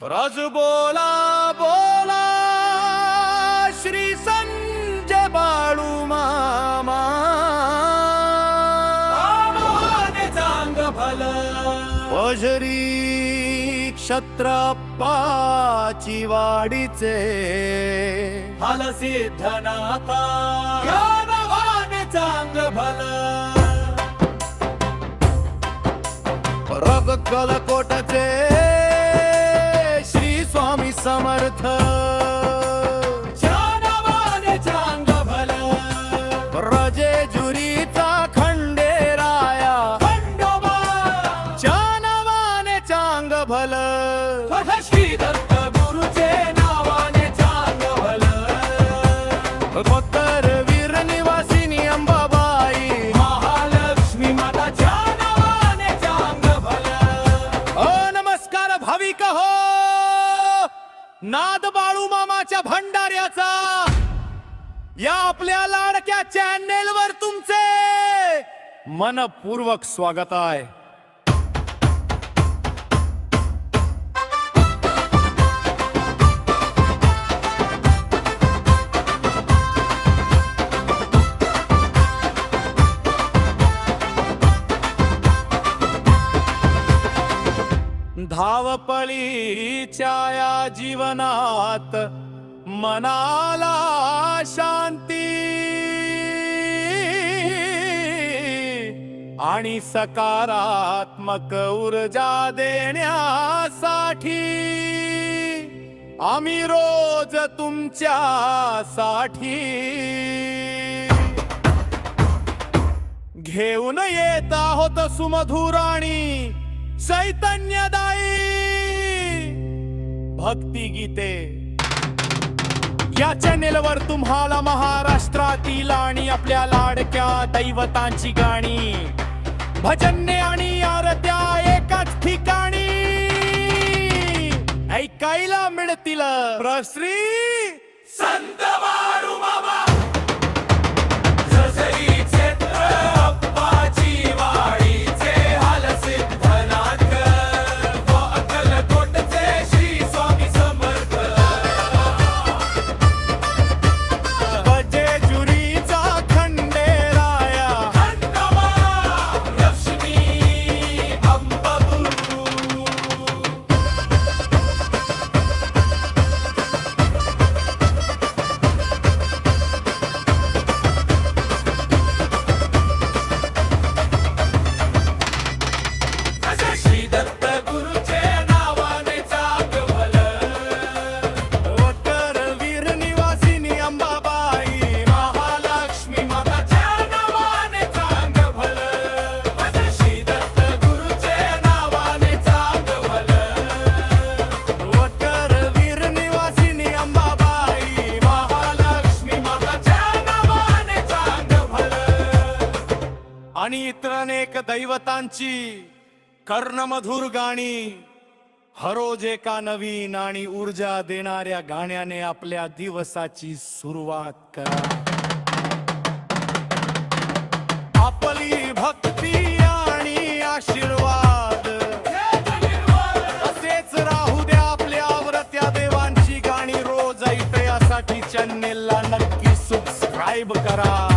रज बोला बोला श्री संजय बाळू मामा चांग भल ओझरी क्षत्रप्पाची वाडीचे हल सिद्धनाथा ज्ञानवान चांग भल रग कलकोटचे श्री स्वामी समर्थ ज्ञानवान चांग भल रजेजुरीचा खंडेराया खंडोबा ज्ञानवान चांग भल श्री दत्त गुरुचे नावाने चांग भल कोत्तर वीर निवासिनी अंबाबाई महालक्ष्मी माता ज्ञानवान चांग भल नमस्कार भाविक हो नाद बाळू मामाच्या भंडाऱ्याचा या आपल्या लाडक्या चॅनेल वर तुमचे मनपूर्वक स्वागत आहे। धावपळीच्या या जीवनात मनाला शांती आणि सकारात्मक ऊर्जा देण्यासाठी आम्ही रोज तुमच्यासाठी घेऊन येत आहोत सुमधुर आणि चैतन्यदायी भक्ती गीते। या चॅनेलवर तुम्हाला महाराष्ट्रातील आणि आपल्या लाडक्या दैवतांची गाणी भजने आणि आरत्या एकाच ठिकाणी ऐकायला मिळतील। श्री संत बाळू मामा आणि इतर अनेक दैवतांची कर्णमधुर गाणी हरोज एका नवीन आणि ऊर्जा देणाऱ्या गाण्याने आपल्या दिवसाची सुरुवात करा। आपली भक्ती आणि आशीर्वाद असेच राहू द्या आपल्या आवडत्या देवांची गाणी रोज ऐकण्यासाठी चॅनेलला नक्की सबस्क्राइब करा।